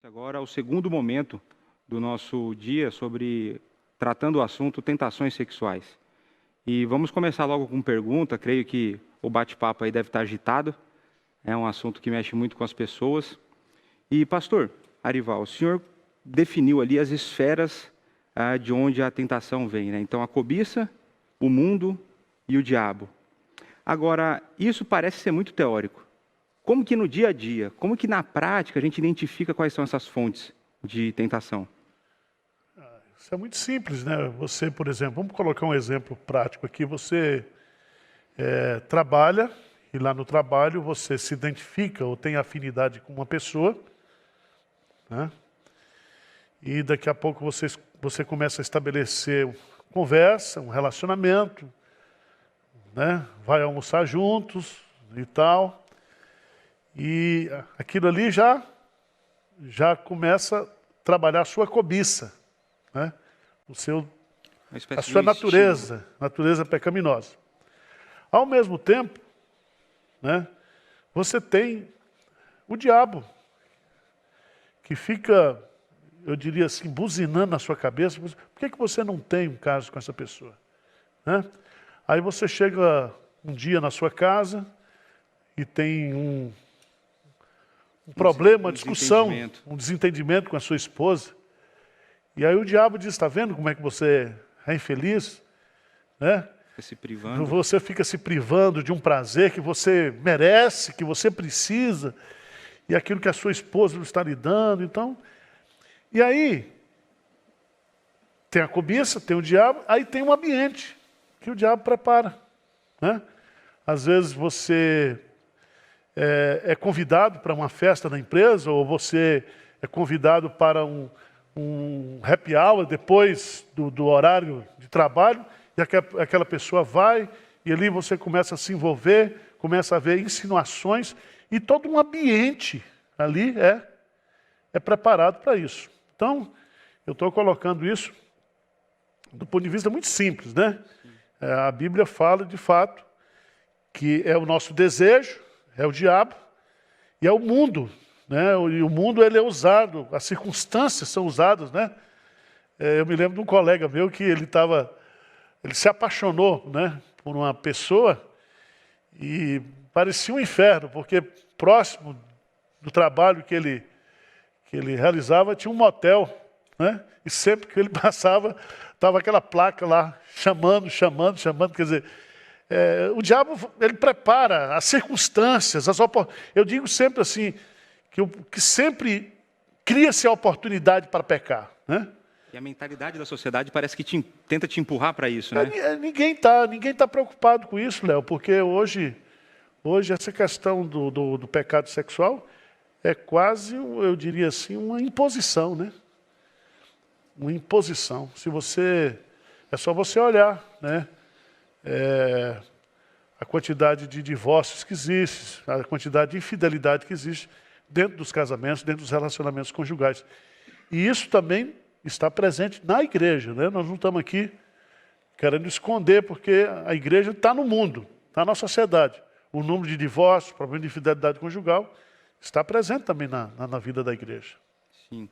Agora, o segundo momento do nosso dia tratando o assunto tentações sexuais. E vamos começar logo com pergunta. Creio que o bate-papo aí deve estar agitado. É um assunto que mexe muito com as pessoas. E, pastor Arival, o senhor definiu ali as esferas de onde a tentação vem, né? Então, a cobiça, o mundo e o diabo. Agora, isso parece ser muito teórico. Como que no dia a dia, como que na prática a gente identifica quais são essas fontes de tentação? Isso é muito simples, né? Você, por exemplo, vamos colocar um exemplo prático aqui. Você trabalha e lá no trabalho você se identifica ou tem afinidade com uma pessoa, né? E daqui a pouco você começa a estabelecer conversa, um relacionamento, né? Vai almoçar juntos e tal. E aquilo ali já começa a trabalhar a sua cobiça, né? A sua natureza pecaminosa. Ao mesmo tempo, né, você tem o diabo, que fica, eu diria assim, buzinando na sua cabeça. Por que você não tem um caso com essa pessoa? Né? Aí você chega um dia na sua casa e tem um problema, uma discussão, um desentendimento com a sua esposa. E aí o diabo diz, está vendo como é que você é infeliz? Né? Se privando. Você fica se privando de um prazer que você merece, que você precisa, e aquilo que a sua esposa não está lhe dando. Então, e aí, tem a cobiça, tem o diabo, aí tem um ambiente que o diabo prepara. Né? Às vezes você é convidado para uma festa na empresa, ou você é convidado para um happy hour depois do horário de trabalho, e aquela pessoa vai, e ali você começa a se envolver, começa a ver insinuações, e todo um ambiente ali é preparado para isso. Então, eu estou colocando isso do ponto de vista muito simples, né? A Bíblia fala, de fato, que é o nosso desejo, é o diabo e é o mundo, né? E o mundo ele é usado, as circunstâncias são usadas, né? Eu me lembro de um colega meu que ele se apaixonou, né, por uma pessoa e parecia um inferno, porque próximo do trabalho que ele realizava tinha um motel, né? E sempre que ele passava, estava aquela placa lá, chamando, quer dizer, o diabo, ele prepara as circunstâncias, eu digo sempre assim, que sempre cria-se a oportunidade para pecar, né? E a mentalidade da sociedade parece que tenta te empurrar para isso, né? Ninguém tá preocupado com isso, Léo, porque hoje essa questão do pecado sexual é quase, eu diria assim, uma imposição, né? Uma imposição. É só você olhar, né? A quantidade de divórcios que existe, a quantidade de infidelidade que existe dentro dos casamentos, dentro dos relacionamentos conjugais. E isso também está presente na igreja, né? Nós não estamos aqui querendo esconder, porque a igreja está no mundo, está na sociedade. O número de divórcios, problema de infidelidade conjugal, está presente também na vida da igreja. Sim.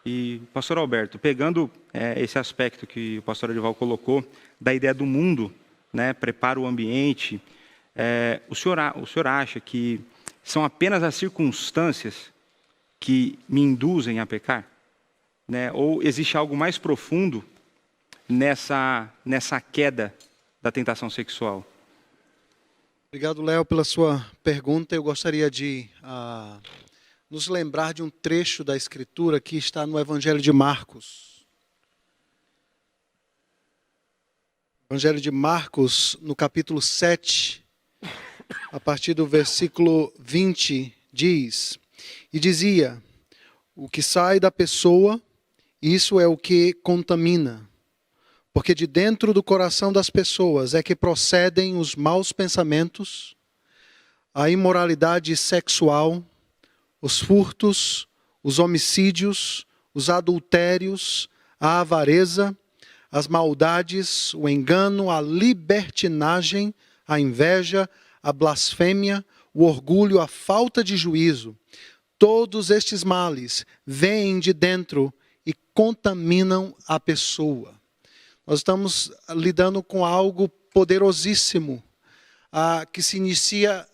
E, pastor Alberto, pegando esse aspecto que o pastor Arival colocou, da ideia do mundo, né, prepara o ambiente, o senhor acha que são apenas as circunstâncias que me induzem a pecar? Né? Ou existe algo mais profundo nessa queda da tentação sexual? Obrigado, Léo, pela sua pergunta. Eu gostaria de nos lembrar de um trecho da Escritura que está no Evangelho de Marcos. Evangelho de Marcos, no capítulo 7, a partir do versículo 20, diz: E dizia, o que sai da pessoa, isso é o que contamina. Porque de dentro do coração das pessoas é que procedem os maus pensamentos, a imoralidade sexual, os furtos, os homicídios, os adultérios, a avareza, as maldades, o engano, a libertinagem, a inveja, a blasfêmia, o orgulho, a falta de juízo. Todos estes males vêm de dentro e contaminam a pessoa. Nós estamos lidando com algo poderosíssimo, que se inicia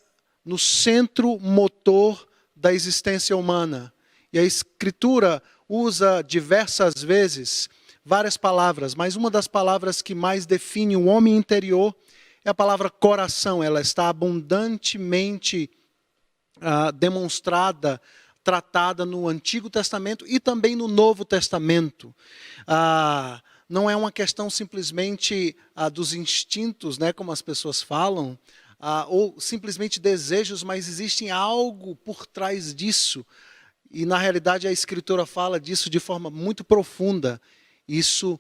no centro motor da existência humana. E a Escritura usa diversas vezes várias palavras, mas uma das palavras que mais define o homem interior é a palavra coração. Ela está abundantemente demonstrada, tratada no Antigo Testamento e também no Novo Testamento. Não é uma questão simplesmente dos instintos, né, como as pessoas falam, ou simplesmente desejos, mas existe algo por trás disso. E, na realidade, a Escritura fala disso de forma muito profunda. Isso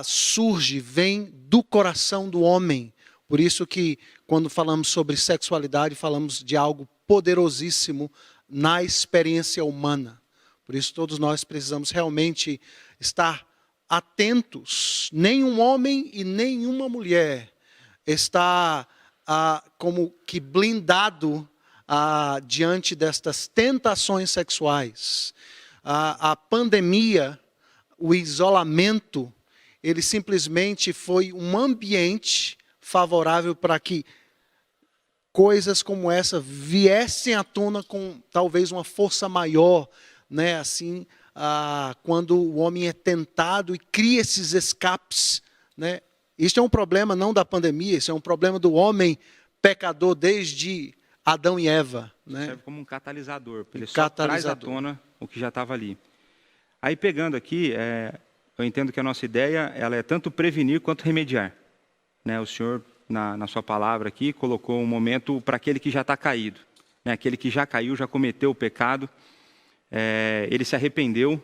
surge, vem do coração do homem. Por isso que, quando falamos sobre sexualidade, falamos de algo poderosíssimo na experiência humana. Por isso, todos nós precisamos realmente estar atentos. Nenhum homem e nenhuma mulher está como que blindado diante destas tentações sexuais. A pandemia, o isolamento, ele simplesmente foi um ambiente favorável para que coisas como essa viessem à tona com talvez uma força maior, né? Assim, quando o homem é tentado e cria esses escapes, né? Isso é um problema não da pandemia, isso é um problema do homem pecador desde Adão e Eva, né? Serve como um catalisador, ele só traz à tona o que já estava ali. Aí, pegando aqui, eu entendo que a nossa ideia ela é tanto prevenir quanto remediar, né? O senhor, na sua palavra aqui, colocou um momento para aquele que já está caído, né? Aquele que já caiu, já cometeu o pecado, ele se arrependeu,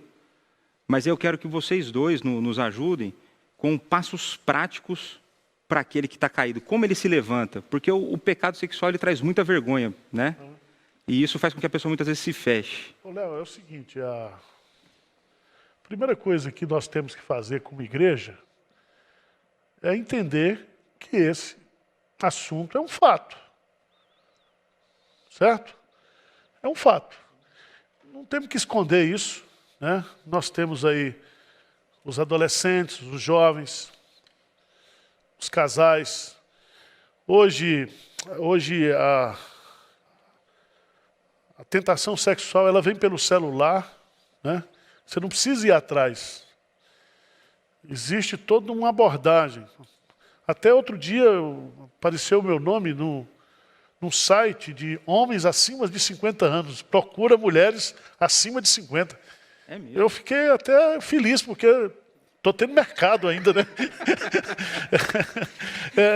mas eu quero que vocês dois nos ajudem com passos práticos para aquele que está caído. Como ele se levanta? Porque o pecado sexual ele traz muita vergonha, né? E isso faz com que a pessoa muitas vezes se feche. Léo, é o seguinte, a primeira coisa que nós temos que fazer como igreja é entender que esse assunto é um fato. Certo? É um fato. Não temos que esconder isso, né? Nós temos aí os adolescentes, os jovens, os casais. Hoje a tentação sexual ela vem pelo celular, né? Você não precisa ir atrás. Existe toda uma abordagem. Até outro dia apareceu o meu nome num site de homens acima de 50 anos. Procura mulheres acima de 50. É mesmo? Eu fiquei até feliz, porque estou tendo mercado ainda, né?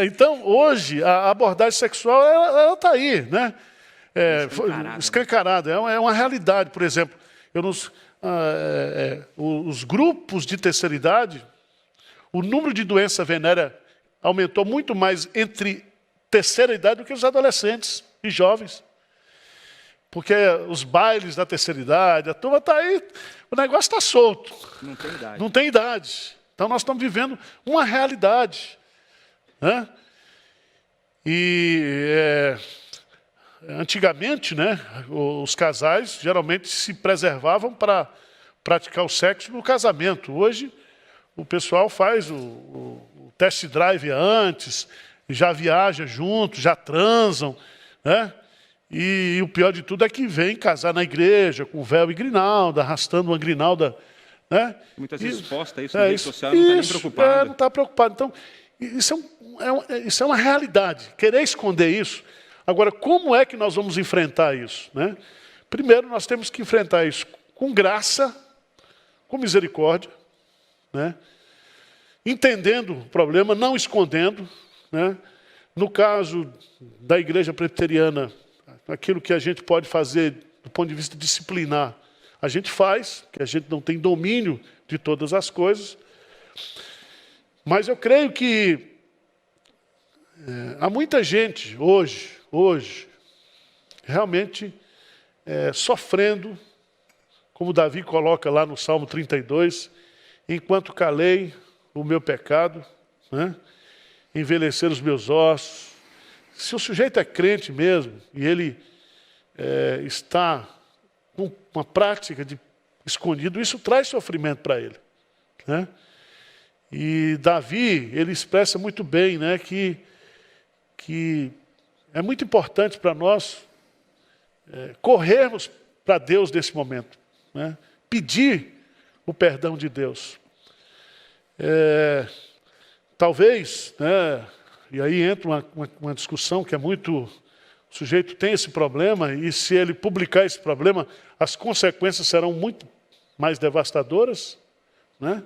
Então, hoje, a abordagem sexual, ela está aí, né? Escancarada. É uma realidade, por exemplo. Os grupos de terceira idade, o número de doença venérea aumentou muito mais entre terceira idade do que os adolescentes e jovens. Porque os bailes da terceira idade, a turma está aí, o negócio está solto. Não tem idade. Não tem idade. Então nós estamos vivendo uma realidade, né? E antigamente, né, os casais geralmente se preservavam para praticar o sexo no casamento. Hoje o pessoal faz o test drive antes, já viaja junto, já transam, né? E o pior de tudo é que vem casar na igreja, com véu e grinalda, arrastando uma grinalda, né? Muitas vezes posta isso na rede social, não está nem preocupado. Não está preocupado. Então, isso é uma realidade. Querer esconder isso. Agora, como é que nós vamos enfrentar isso, né? Primeiro, nós temos que enfrentar isso com graça, com misericórdia, né? Entendendo o problema, não escondendo, né? No caso da igreja presbiteriana, aquilo que a gente pode fazer do ponto de vista disciplinar, a gente faz, que a gente não tem domínio de todas as coisas. Mas eu creio que há muita gente hoje realmente sofrendo, como Davi coloca lá no Salmo 32, enquanto calei o meu pecado, né? Envelhecer os meus ossos. Se o sujeito é crente mesmo, e ele está uma prática de escondido, isso traz sofrimento para ele, né? E Davi, ele expressa muito bem, né, que é muito importante para nós corrermos para Deus nesse momento, né? Pedir o perdão de Deus. Talvez, né, e aí entra uma discussão que é muito... O sujeito tem esse problema e se ele publicar esse problema, as consequências serão muito mais devastadoras, né?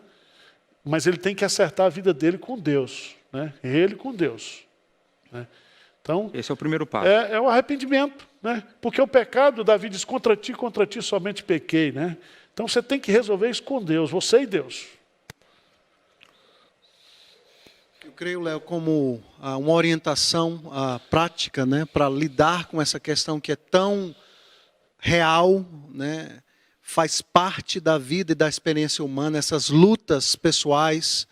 Mas ele tem que acertar a vida dele com Deus, né? Ele com Deus, né? Então, Esse é o primeiro passo. é o arrependimento, né? Porque o pecado, Davi diz, contra ti somente pequei, né? Então você tem que resolver isso com Deus, você e Deus. Eu creio, Léo, como uma orientação prática, né, para lidar com essa questão que é tão real, né, faz parte da vida e da experiência humana, essas lutas pessoais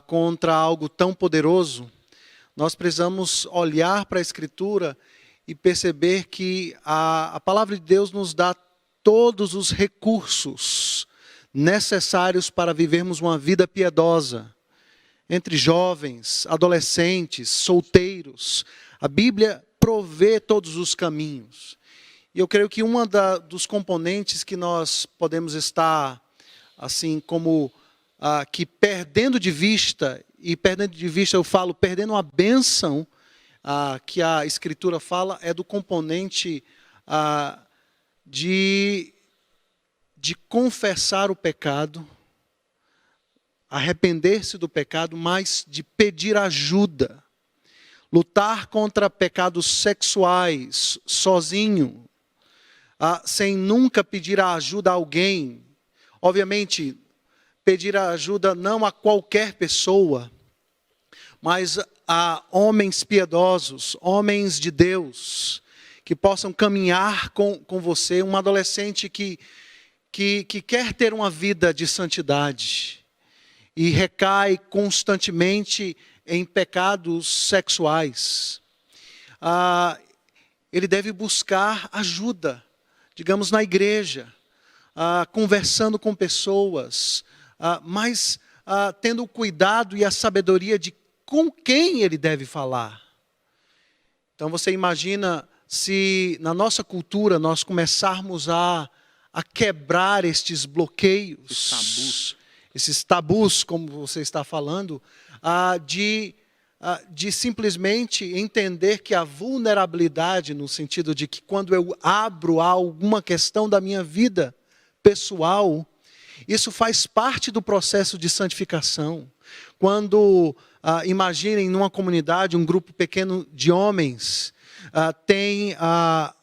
contra algo tão poderoso. Nós precisamos olhar para a Escritura e perceber que a palavra de Deus nos dá todos os recursos necessários para vivermos uma vida piedosa. Entre jovens, adolescentes, solteiros, a Bíblia provê todos os caminhos. E eu creio que dos componentes que nós podemos estar, assim, como que perdendo de vista, e perdendo de vista eu falo, perdendo a bênção que a Escritura fala, é do componente de confessar o pecado, arrepender-se do pecado, mas de pedir ajuda. Lutar contra pecados sexuais, sozinho, sem nunca pedir a ajuda a alguém. Obviamente, pedir a ajuda não a qualquer pessoa, mas a homens piedosos, homens de Deus, que possam caminhar com você, um adolescente que quer ter uma vida de santidade e recai constantemente em pecados sexuais. Ele deve buscar ajuda, digamos, na igreja, conversando com pessoas, mas tendo o cuidado e a sabedoria de com quem ele deve falar. Então você imagina se na nossa cultura nós começarmos a quebrar estes bloqueios, esses tabus, como você está falando, de simplesmente entender que a vulnerabilidade, no sentido de que quando eu abro alguma questão da minha vida pessoal, isso faz parte do processo de santificação. Quando, imaginem numa comunidade, um grupo pequeno de homens, tem a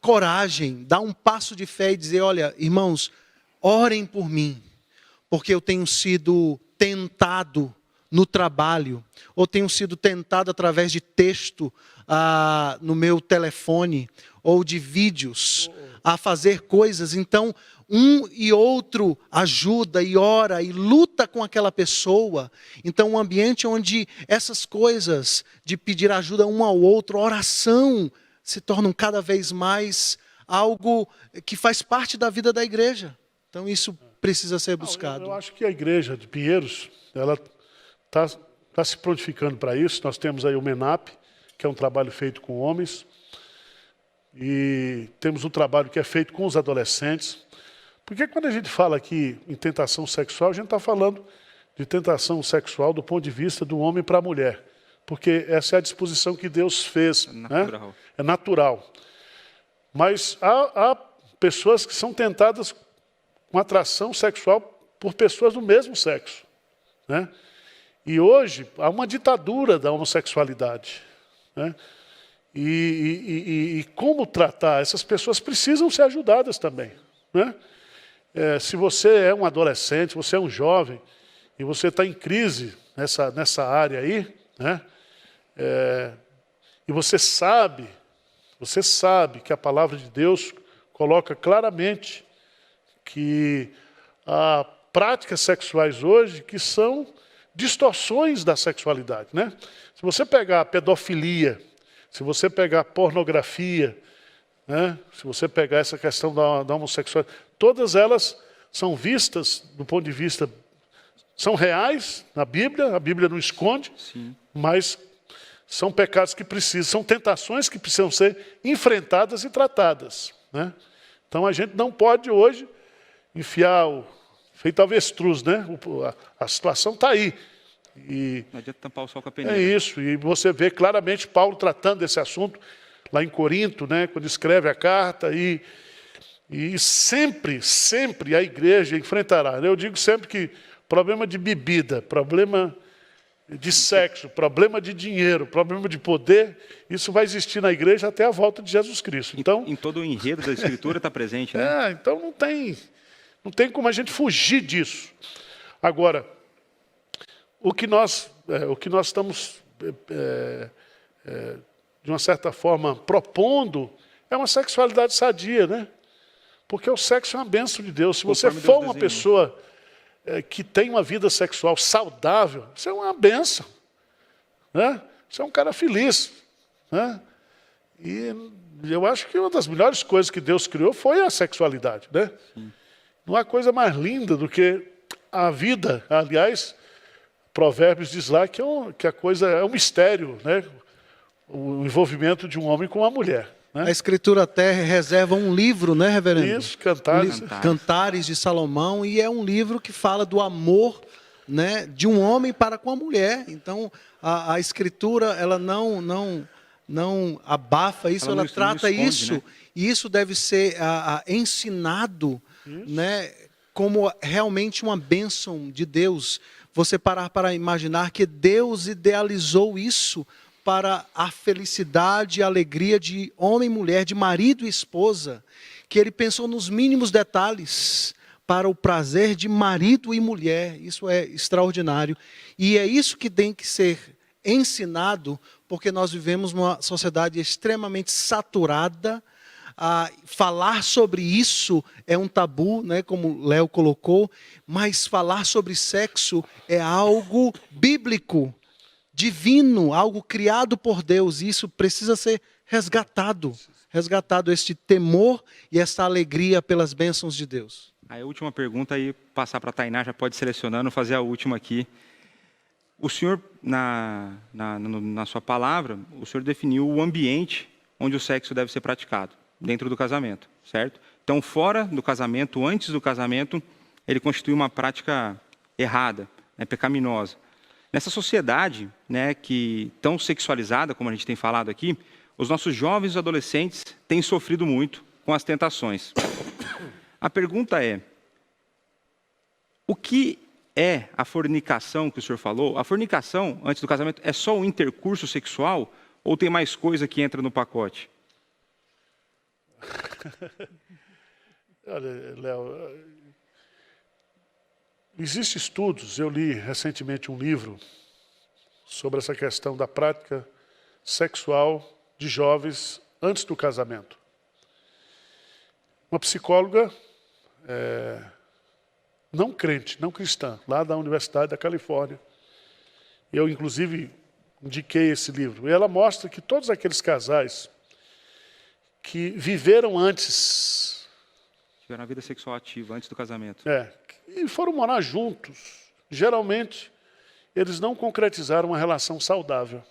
coragem, dá um passo de fé e dizer, olha, irmãos, orem por mim, porque eu tenho sido tentado no trabalho, ou tenho sido tentado através de texto no meu telefone, ou de vídeos, a fazer coisas. Então, um e outro ajuda e ora e luta com aquela pessoa. Então, um ambiente onde essas coisas de pedir ajuda um ao outro, oração, se tornam cada vez mais algo que faz parte da vida da igreja. Então, isso precisa ser buscado. Eu acho que a igreja de Pinheiros, ela está se prontificando para isso. Nós temos aí o MENAP, que é um trabalho feito com homens. E temos um trabalho que é feito com os adolescentes. Porque quando a gente fala aqui em tentação sexual, a gente está falando de tentação sexual do ponto de vista do homem para a mulher. Porque essa é a disposição que Deus fez. Natural. Né? É natural. Mas há pessoas que são tentadas com atração sexual por pessoas do mesmo sexo. Né? E hoje há uma ditadura da homossexualidade. Né? E como tratar? Essas pessoas precisam ser ajudadas também. Né? Se você é um adolescente, se você é um jovem, e você está em crise nessa área aí, né? E você sabe que a palavra de Deus coloca claramente que há práticas sexuais hoje que são distorções da sexualidade. Né? Se você pegar a pedofilia, se você pegar a pornografia, né? Se você pegar essa questão da homossexualidade, todas elas são vistas do ponto de vista, são reais na Bíblia, a Bíblia não esconde, Sim. mas são pecados que precisam, são tentações que precisam ser enfrentadas e tratadas, né? Então a gente não pode hoje enfiar feito avestruz, né? A situação está aí. E Não adianta tampar o sol com a peneira. é isso, e você vê claramente Paulo tratando desse assunto lá em Corinto, né? Quando escreve a carta, e sempre, sempre a igreja enfrentará. Eu digo sempre que problema de bebida, problema de sexo, problema de dinheiro, problema de poder, isso vai existir na igreja até a volta de Jesus Cristo. Então, Em todo o enredo da Escritura está presente, né? então não tem como a gente fugir disso. Agora, o que nós estamos, de uma certa forma, propondo é uma sexualidade sadia, né? Porque o sexo é uma bênção de Deus. Se você Conforme for Deus uma desenhou. pessoa que tem uma vida sexual saudável, isso é uma bênção, né? Você é um cara feliz, né? E eu acho que uma das melhores coisas que Deus criou foi a sexualidade, né? Não há coisa mais linda do que a vida. Aliás, Provérbios diz lá que a coisa é um mistério, né? O envolvimento de um homem com uma mulher, né? A Escritura até reserva um livro, né, reverendo? Isso, Cantares. Cantares de Salomão, e é um livro que fala do amor, né, de um homem para com a mulher. Então, a Escritura, ela não abafa isso, Ela ela não trata esconde, isso, né? e isso deve ser ensinado, né, como realmente uma bênção de Deus. Você parar para imaginar que Deus idealizou isso para a felicidade e a alegria de homem e mulher, de marido e esposa, que ele pensou nos mínimos detalhes para o prazer de marido e mulher. Isso é extraordinário. E é isso que tem que ser ensinado, porque nós vivemos numa sociedade extremamente saturada. Falar sobre isso é um tabu, né, como Léo colocou, mas falar sobre sexo é algo bíblico, divino, algo criado por Deus, e isso precisa ser resgatado este temor e essa alegria pelas bênçãos de Deus. Aí a última pergunta, aí passar para a Tainá, já pode ir selecionando, fazer a última aqui. O senhor, na sua palavra, o senhor definiu o ambiente onde o sexo deve ser praticado, dentro do casamento, certo? Então, fora do casamento, antes do casamento, ele constitui uma prática errada, né, pecaminosa. Nessa sociedade, né, que tão sexualizada, como a gente tem falado aqui, os nossos jovens e adolescentes têm sofrido muito com as tentações. A pergunta é, o que é a fornicação que o senhor falou? A fornicação, antes do casamento, é só o intercurso sexual ou tem mais coisa que entra no pacote? Olha, Léo, existem estudos, eu li recentemente um livro sobre essa questão da prática sexual de jovens antes do casamento. Uma psicóloga não crente, não cristã, lá da Universidade da Califórnia. Eu, inclusive, indiquei esse livro. E ela mostra que todos aqueles casais que viveram antes, Tiveram uma vida sexual ativa antes do casamento. e foram morar juntos, geralmente, eles não concretizaram uma relação saudável.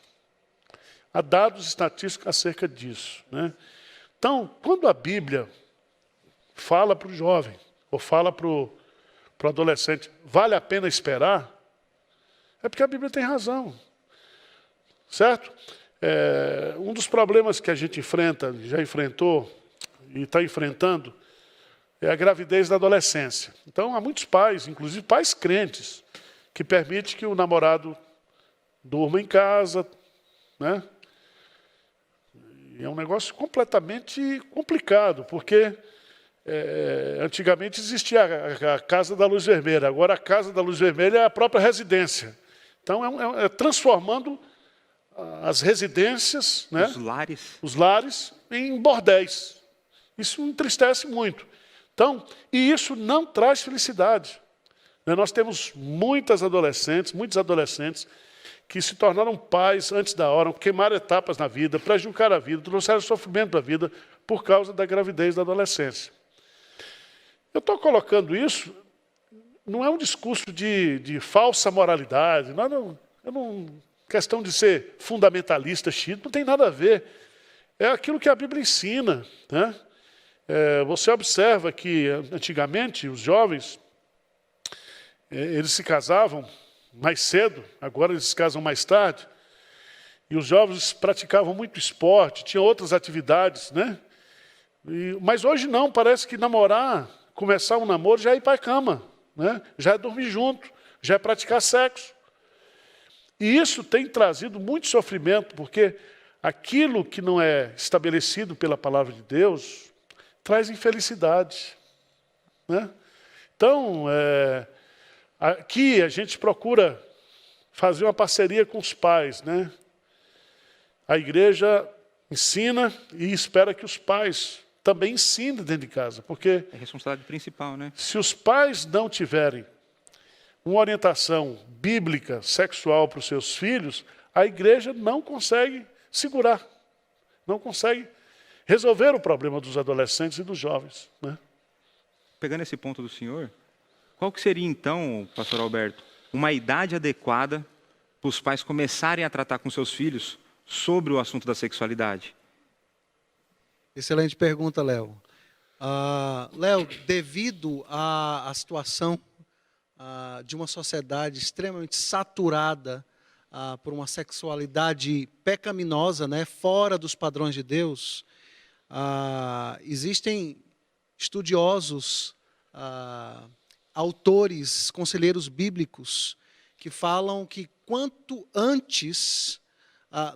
Há dados estatísticos acerca disso, né? Então, quando a Bíblia fala para o jovem, ou fala para o adolescente, vale a pena esperar, é porque a Bíblia tem razão, certo? Um dos problemas que a gente enfrenta, já enfrentou e está enfrentando, é a gravidez da adolescência. Então, há muitos pais, inclusive pais crentes, que permitem que o namorado durma em casa, né? E é um negócio completamente complicado, porque antigamente existia a Casa da Luz Vermelha, agora a Casa da Luz Vermelha é a própria residência. Então, é transformando as residências, né? Os lares em bordéis. Isso entristece muito. Então, e isso não traz felicidade. Nós temos muitos adolescentes que se tornaram pais antes da hora, queimaram etapas na vida, prejudicaram a vida, trouxeram sofrimento da vida, por causa da gravidez da adolescência. Eu estou colocando isso, não é um discurso de falsa moralidade, questão de ser fundamentalista, não tem nada a ver. É aquilo que a Bíblia ensina, né? Você observa que antigamente os jovens, eles se casavam mais cedo, agora eles se casam mais tarde, e os jovens praticavam muito esporte, tinham outras atividades, né? Mas hoje não, parece que começar um namoro já é ir para a cama, né? Já é dormir junto, já é praticar sexo. E isso tem trazido muito sofrimento, porque aquilo que não é estabelecido pela palavra de Deus traz infelicidade, né? Então, aqui a gente procura fazer uma parceria com os pais, né? A igreja ensina e espera que os pais também ensinem dentro de casa, porque É a responsabilidade principal, né? se os pais não tiverem uma orientação bíblica, sexual para os seus filhos, a igreja não consegue segurar, não consegue resolver o problema dos adolescentes e dos jovens, né? Pegando esse ponto do senhor, qual que seria então, pastor Alberto, uma idade adequada para os pais começarem a tratar com seus filhos sobre o assunto da sexualidade? Excelente pergunta, Léo. Léo, devido à situação de uma sociedade extremamente saturada por uma sexualidade pecaminosa, né, fora dos padrões de Deus, existem estudiosos, autores, conselheiros bíblicos, que falam que quanto antes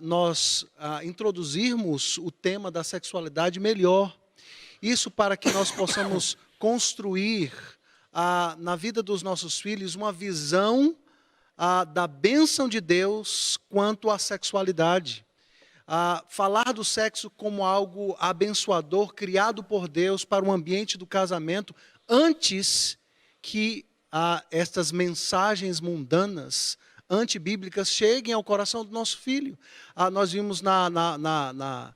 nós introduzirmos o tema da sexualidade, melhor. Isso para que nós possamos construir na vida dos nossos filhos uma visão da bênção de Deus quanto à sexualidade. Falar do sexo como algo abençoador, criado por Deus para o ambiente do casamento, antes que estas mensagens mundanas, antibíblicas, cheguem ao coração do nosso filho. Nós vimos na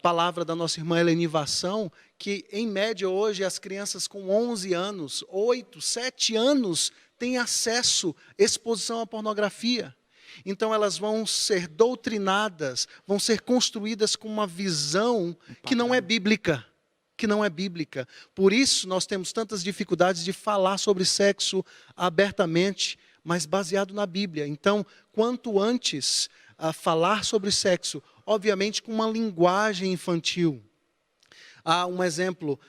palavra da nossa irmã Eleni Vassão, que em média hoje as crianças com 11 anos, 8, 7 anos, têm acesso, exposição à pornografia. Então elas vão ser doutrinadas, vão ser construídas com uma visão que não é bíblica. Por isso nós temos tantas dificuldades de falar sobre sexo abertamente, mas baseado na Bíblia. Então, quanto antes falar sobre sexo, obviamente com uma linguagem infantil. Um exemplo,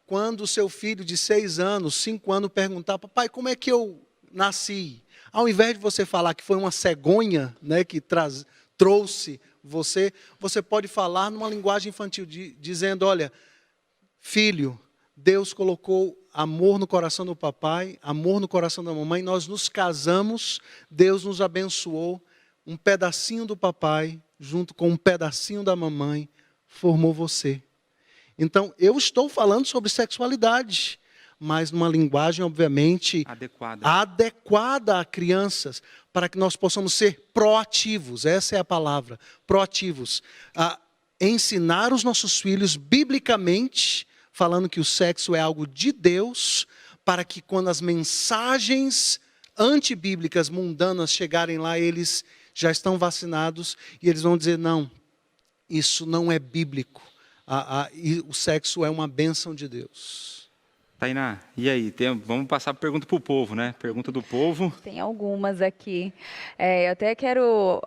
quando o seu filho de 6 anos, 5 anos, perguntar: papai, como é que eu nasci? Ao invés de você falar que foi uma cegonha, né, que trouxe você pode falar numa linguagem infantil, dizendo: olha, filho, Deus colocou amor no coração do papai, amor no coração da mamãe, nós nos casamos, Deus nos abençoou, um pedacinho do papai, junto com um pedacinho da mamãe, formou você. Então, eu estou falando sobre sexualidade, mas numa linguagem, obviamente, adequada a crianças, para que nós possamos ser proativos, essa é a palavra, proativos. Ensinar os nossos filhos, biblicamente, falando que o sexo é algo de Deus, para que quando as mensagens antibíblicas, mundanas, chegarem lá, eles já estão vacinados, e eles vão dizer: não, isso não é bíblico, e o sexo é uma bênção de Deus. Tainá, e aí? Vamos passar a pergunta para o povo, né? Pergunta do povo. Tem algumas aqui. Eu até quero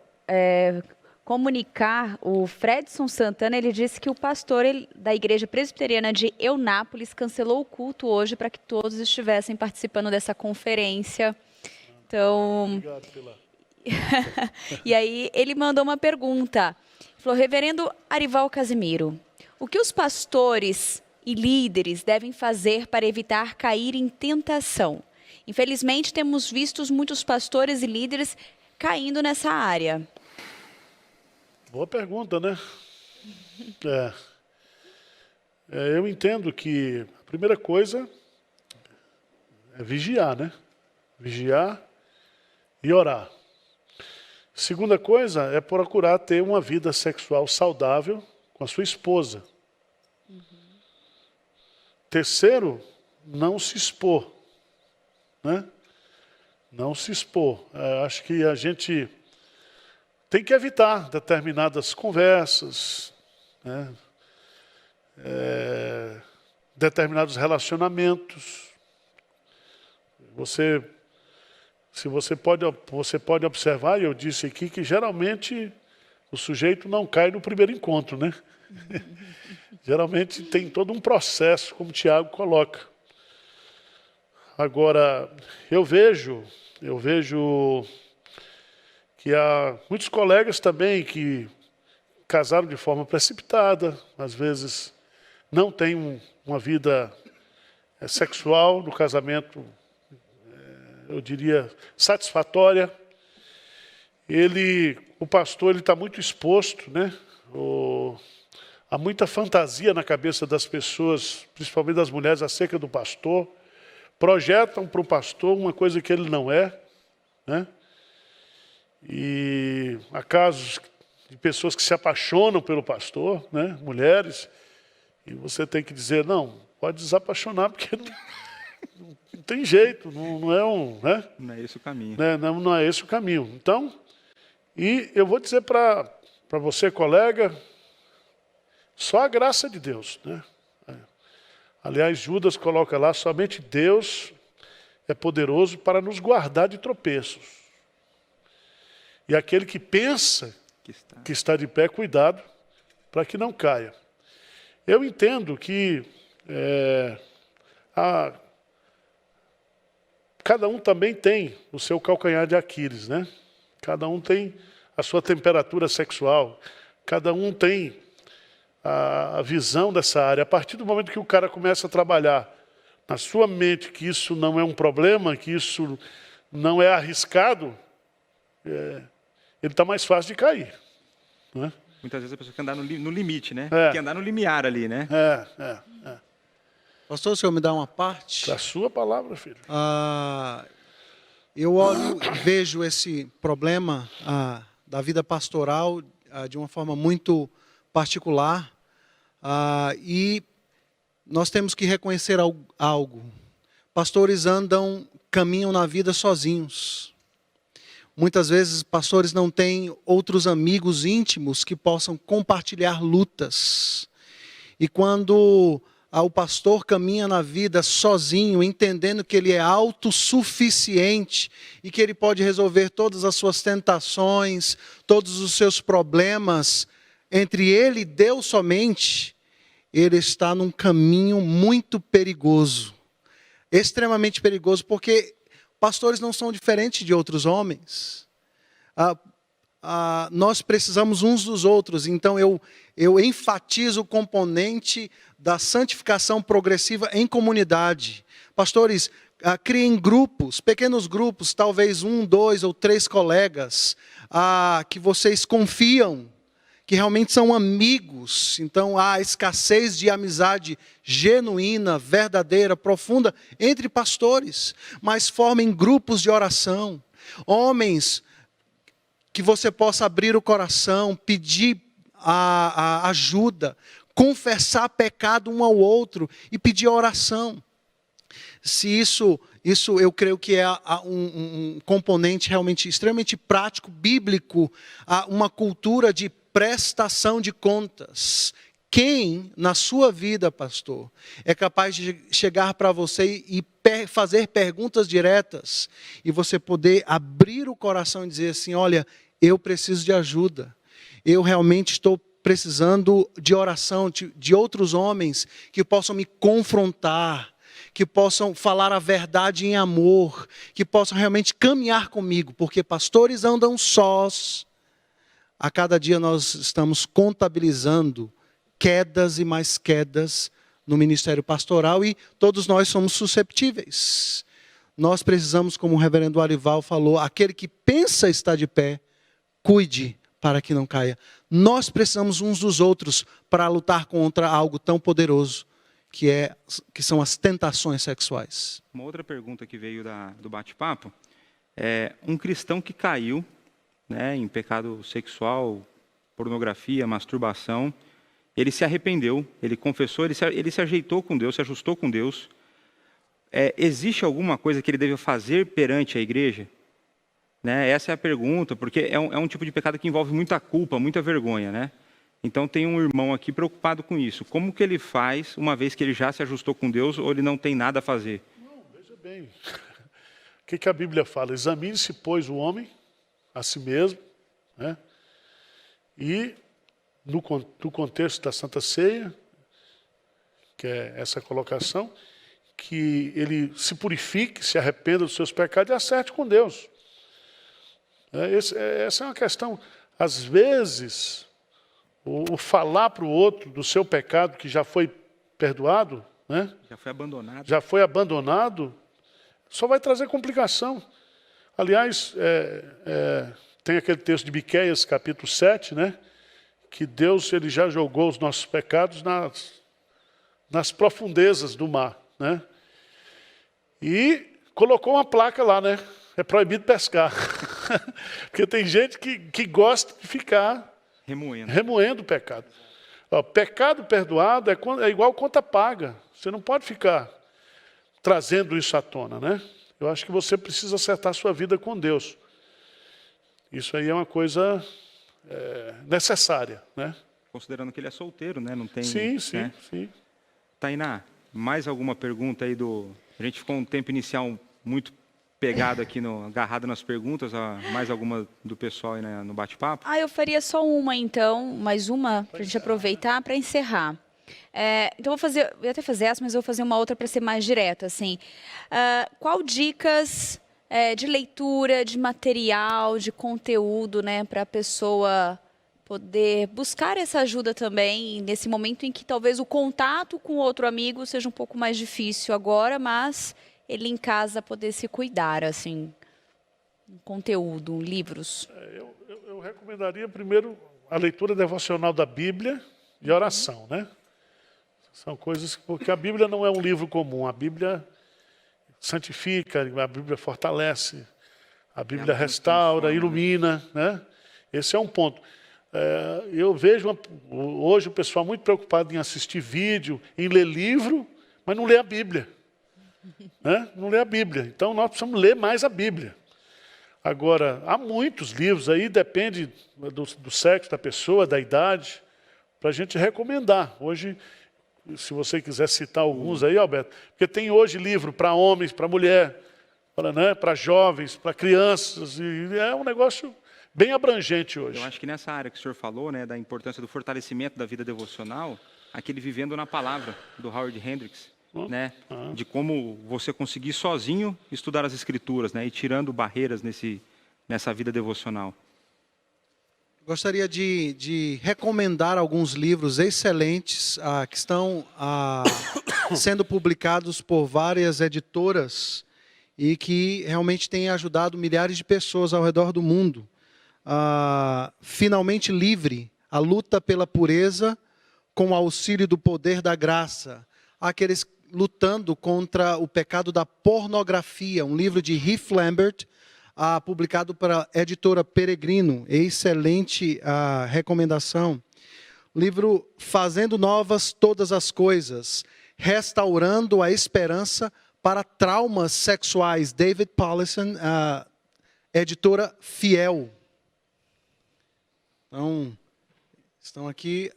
comunicar, o Fredson Santana, ele disse que o pastor da Igreja Presbiteriana de Eunápolis cancelou o culto hoje para que todos estivessem participando dessa conferência. Então, Obrigado pela... E aí ele mandou uma pergunta. Falou: reverendo Arival Casimiro, o que os pastores e líderes devem fazer para evitar cair em tentação? Infelizmente, temos visto muitos pastores e líderes caindo nessa área. Boa pergunta, né? Eu entendo que a primeira coisa é vigiar, né? Vigiar e orar. Segunda coisa é procurar ter uma vida sexual saudável com a sua esposa. Terceiro, não se expor, né? Não se expor. Acho que a gente tem que evitar determinadas conversas, né? Determinados relacionamentos. Você pode observar, e eu disse aqui, que geralmente o sujeito não cai no primeiro encontro, né? Geralmente tem todo um processo, como o Tiago coloca. Agora, eu vejo que há muitos colegas também que casaram de forma precipitada, às vezes não têm uma vida sexual no casamento, eu diria, satisfatória. O pastor está muito exposto, né? Há muita fantasia na cabeça das pessoas, principalmente das mulheres, acerca do pastor. Projetam para o pastor uma coisa que ele não é, né? E há casos de pessoas que se apaixonam pelo pastor, né? Mulheres, e você tem que dizer, não, pode desapaixonar, porque não tem jeito, não é um... Né? Não é esse o caminho. Né? Não é esse o caminho. Então, e eu vou dizer para você, colega, só a graça de Deus, né? Aliás, Judas coloca lá, somente Deus é poderoso para nos guardar de tropeços. E aquele que pensa que está de pé, cuidado, para que não caia. Eu entendo que cada um também tem o seu calcanhar de Aquiles, né? Cada um tem a sua temperatura sexual, cada um tem a visão dessa área. A partir do momento que o cara começa a trabalhar na sua mente que isso não é um problema, que isso não é arriscado, ele está mais fácil de cair, né? Muitas vezes a pessoa quer andar no limite, né? É. Quer andar no limiar ali, né? Pastor, o senhor me dá uma parte? A sua palavra, filho. Eu olho e vejo esse problema da vida pastoral de uma forma muito particular, e nós temos que reconhecer algo. Pastores caminham na vida sozinhos. Muitas vezes pastores não têm outros amigos íntimos que possam compartilhar lutas. E quando o pastor caminha na vida sozinho, entendendo que ele é autossuficiente e que ele pode resolver todas as suas tentações, todos os seus problemas, entre ele e Deus somente, ele está num caminho muito perigoso, extremamente perigoso, porque pastores não são diferentes de outros homens. Nós precisamos uns dos outros, então eu enfatizo o componente da santificação progressiva em comunidade. Pastores, criem grupos, pequenos grupos, talvez 1, 2 ou 3 colegas, que vocês confiam, que realmente são amigos. Então há escassez de amizade genuína, verdadeira, profunda entre pastores, mas formem grupos de oração. Homens que você possa abrir o coração, pedir a ajuda, confessar pecado um ao outro e pedir oração. Se isso eu creio que é um componente realmente extremamente prático, bíblico, uma cultura de prestação de contas. Quem, na sua vida, pastor, é capaz de chegar para você e fazer perguntas diretas, e você poder abrir o coração e dizer assim, olha, eu preciso de ajuda, eu realmente estou precisando de oração, de outros homens que possam me confrontar, que possam falar a verdade em amor, que possam realmente caminhar comigo, porque pastores andam sós. A cada dia nós estamos contabilizando quedas e mais quedas no ministério pastoral e todos nós somos susceptíveis. Nós precisamos, como o reverendo Arival falou, aquele que pensa estar de pé, cuide para que não caia. Nós precisamos uns dos outros para lutar contra algo tão poderoso que são as tentações sexuais. Uma outra pergunta que veio do bate-papo é um cristão que caiu, né, em pecado sexual, pornografia, masturbação, ele se arrependeu, ele confessou, ele se ajeitou com Deus, se ajustou com Deus. Existe alguma coisa que ele deve fazer perante a igreja? Né? Essa é a pergunta, porque é um tipo de pecado que envolve muita culpa, muita vergonha, né? Então tem um irmão aqui preocupado com isso. Como que ele faz, uma vez que ele já se ajustou com Deus, ou ele não tem nada a fazer? Não, veja bem. O que a Bíblia fala? Examine-se, pois, o homem a si mesmo, né? E no contexto da Santa Ceia, que é essa colocação, que ele se purifique, se arrependa dos seus pecados e acerte com Deus. Essa é uma questão, às vezes, o falar para o outro do seu pecado que já foi perdoado, né? Já foi abandonado, só vai trazer complicação. Aliás, tem aquele texto de Miqueias, capítulo 7, né? Que Deus ele já jogou os nossos pecados nas profundezas do mar, né? E colocou uma placa lá, né? É proibido pescar. Porque tem gente que gosta de ficar remoendo o pecado. Pecado perdoado é igual conta paga. Você não pode ficar trazendo isso à tona, né? Eu acho que você precisa acertar a sua vida com Deus. Isso aí é uma coisa necessária, né? Considerando que ele é solteiro, né? Não tem. Sim. Tainá, mais alguma pergunta aí A gente ficou um tempo inicial muito pegado aqui, agarrado nas perguntas, mais alguma do pessoal aí no bate-papo? Eu faria só uma, então, mais uma, para a gente aproveitar para encerrar. Então, eu ia até fazer essa, mas eu vou fazer uma outra para ser mais direta, assim. Qual dicas de leitura, de material, de conteúdo, né, para a pessoa poder buscar essa ajuda também, nesse momento em que talvez o contato com outro amigo seja um pouco mais difícil agora, mas ele em casa poder se cuidar, assim, conteúdo, livros. Eu recomendaria primeiro a leitura devocional da Bíblia e oração, né? São coisas, porque a Bíblia não é um livro comum, a Bíblia santifica, a Bíblia fortalece, a Bíblia restaura, ilumina, né? Esse é um ponto. Eu vejo hoje o pessoal muito preocupado em assistir vídeo, em ler livro, mas não lê a Bíblia. Né? Não lê a Bíblia. Então nós precisamos ler mais a Bíblia. Agora, há muitos livros aí, depende do sexo da pessoa, da idade, para a gente recomendar. Hoje, se você quiser citar alguns aí, Alberto, porque tem hoje livro para homens, para mulher, para jovens, para crianças, e é um negócio bem abrangente hoje. Eu acho que nessa área que o senhor falou, né, da importância do fortalecimento da vida devocional, aquele Vivendo na Palavra, do Howard Hendricks, né, de como você conseguir sozinho estudar as Escrituras, né, e tirando barreiras nessa vida devocional. Gostaria de recomendar alguns livros excelentes que estão sendo publicados por várias editoras e que realmente têm ajudado milhares de pessoas ao redor do mundo. Finalmente Livre, a luta pela pureza com o auxílio do poder da graça. Aqueles lutando contra o pecado da pornografia, um livro de Heath Lambert, publicado pela editora Peregrino. Excelente recomendação. Livro Fazendo Novas Todas as Coisas, Restaurando a Esperança para Traumas Sexuais, David Powlison, editora Fiel. Então, estão aqui,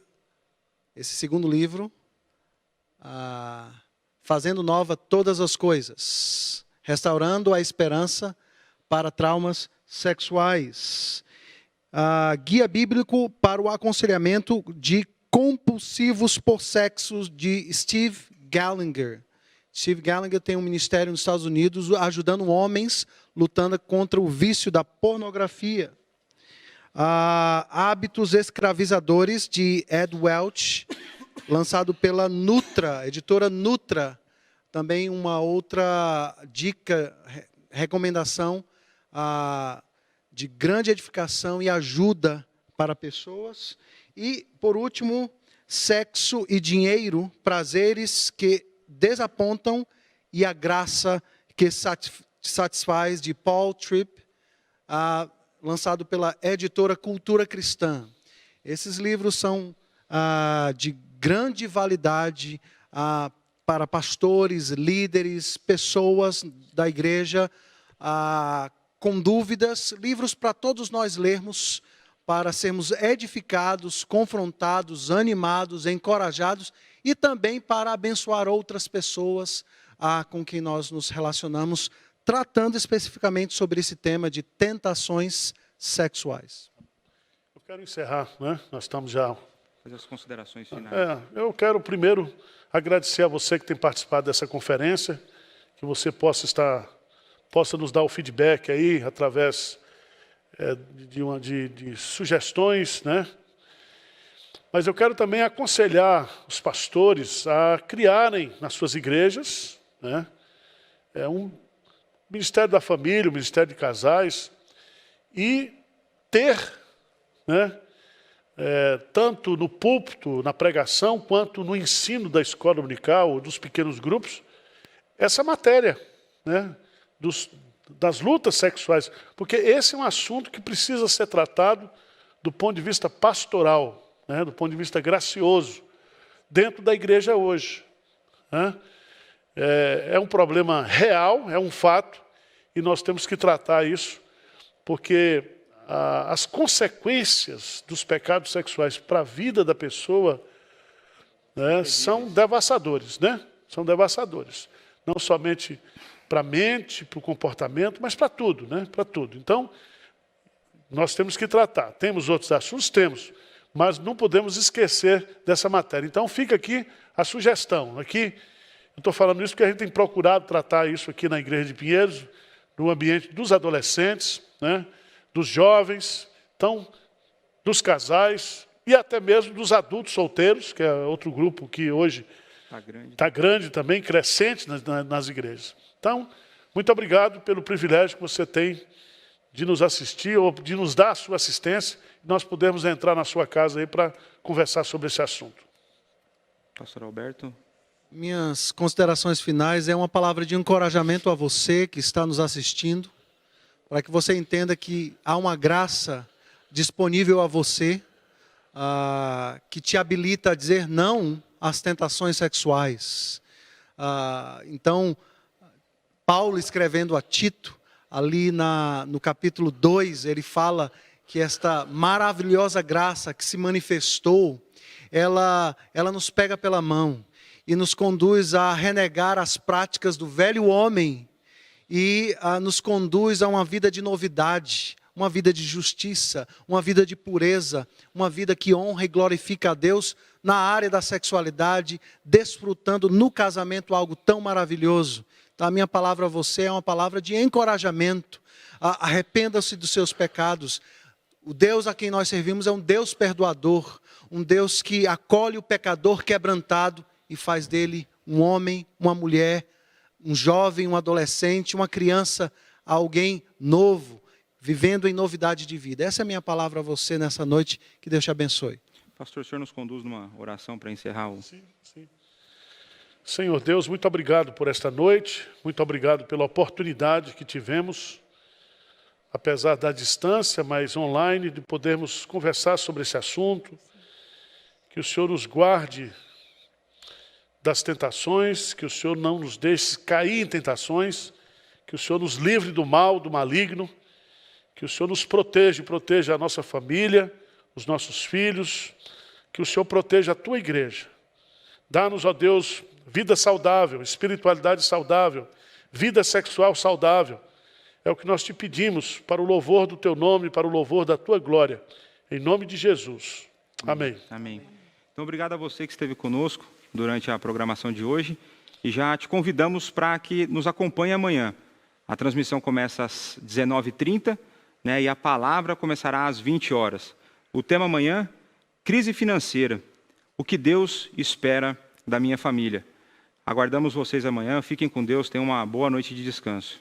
esse segundo livro, Fazendo Nova Todas as Coisas, Restaurando a Esperança para Traumas Sexuais. Guia Bíblico para o Aconselhamento de Compulsivos por Sexo, de Steve Gallagher. Steve Gallagher tem um ministério nos Estados Unidos ajudando homens lutando contra o vício da pornografia. Hábitos Escravizadores, de Ed Welch, lançado pela Nutra, editora Nutra. Também uma outra dica, recomendação de grande edificação e ajuda para pessoas. E, por último, Sexo e Dinheiro, Prazeres que Desapontam e a Graça que Satisfaz, de Paul Tripp, lançado pela editora Cultura Cristã. Esses livros são de grande validade para pastores, líderes, pessoas da igreja, com dúvidas, livros para todos nós lermos, para sermos edificados, confrontados, animados, encorajados e também para abençoar outras pessoas com quem nós nos relacionamos, tratando especificamente sobre esse tema de tentações sexuais. Eu quero encerrar, né? Nós estamos já... Fazer as considerações finais. Eu quero primeiro agradecer a você que tem participado dessa conferência, que você possa nos dar o feedback aí, através de sugestões, né? Mas eu quero também aconselhar os pastores a criarem nas suas igrejas, né, um Ministério da Família, um Ministério de Casais, e ter, né, tanto no púlpito, na pregação, quanto no ensino da escola dominical, dos pequenos grupos, essa matéria, né, das lutas sexuais, porque esse é um assunto que precisa ser tratado do ponto de vista pastoral, né, do ponto de vista gracioso, dentro da igreja hoje. Né? É um problema real, é um fato, e nós temos que tratar isso, porque as consequências dos pecados sexuais para a vida da pessoa, né, são devastadores, né? São devastadores. Não somente para a mente, para o comportamento, mas para tudo, né? Para tudo. Então, nós temos que tratar. Temos outros assuntos? Temos. Mas não podemos esquecer dessa matéria. Então, fica aqui a sugestão. Aqui, eu estou falando isso porque a gente tem procurado tratar isso aqui na Igreja de Pinheiros, no ambiente dos adolescentes, né? Dos jovens, então, dos casais e até mesmo dos adultos solteiros, que é outro grupo que hoje está grande também, crescente nas igrejas. Então, muito obrigado pelo privilégio que você tem de nos assistir ou de nos dar a sua assistência. Nós podemos entrar na sua casa aí para conversar sobre esse assunto. Pastor Alberto. Minhas considerações finais é uma palavra de encorajamento a você que está nos assistindo, para que você entenda que há uma graça disponível a você, que te habilita a dizer não às tentações sexuais. Então, Paulo escrevendo a Tito, ali no capítulo 2, ele fala que esta maravilhosa graça que se manifestou, ela nos pega pela mão e nos conduz a renegar as práticas do velho homem e nos conduz a uma vida de novidade, uma vida de justiça, uma vida de pureza, uma vida que honra e glorifica a Deus na área da sexualidade, desfrutando no casamento algo tão maravilhoso. Então, a minha palavra a você é uma palavra de encorajamento. Arrependa-se dos seus pecados. O Deus a quem nós servimos é um Deus perdoador, um Deus que acolhe o pecador quebrantado e faz dele um homem, uma mulher, um jovem, um adolescente, uma criança, alguém novo, vivendo em novidade de vida. Essa é a minha palavra a você nessa noite. Que Deus te abençoe. Pastor, o senhor nos conduz numa oração para encerrar o... Sim. Senhor Deus, muito obrigado por esta noite, muito obrigado pela oportunidade que tivemos, apesar da distância, mas online, de podermos conversar sobre esse assunto. Que o Senhor nos guarde das tentações, que o Senhor não nos deixe cair em tentações, que o Senhor nos livre do mal, do maligno, que o Senhor nos proteja a nossa família, os nossos filhos, que o Senhor proteja a tua igreja. Dá-nos, ó Deus, vida saudável, espiritualidade saudável, vida sexual saudável. É o que nós te pedimos para o louvor do teu nome, para o louvor da tua glória. Em nome de Jesus. Amém. Amém. Então, obrigado a você que esteve conosco durante a programação de hoje. E já te convidamos para que nos acompanhe amanhã. A transmissão começa às 19h30, né, e a palavra começará às 20 horas. O tema amanhã, crise financeira. O que Deus espera da minha família. Aguardamos vocês amanhã. Fiquem com Deus. Tenham uma boa noite de descanso.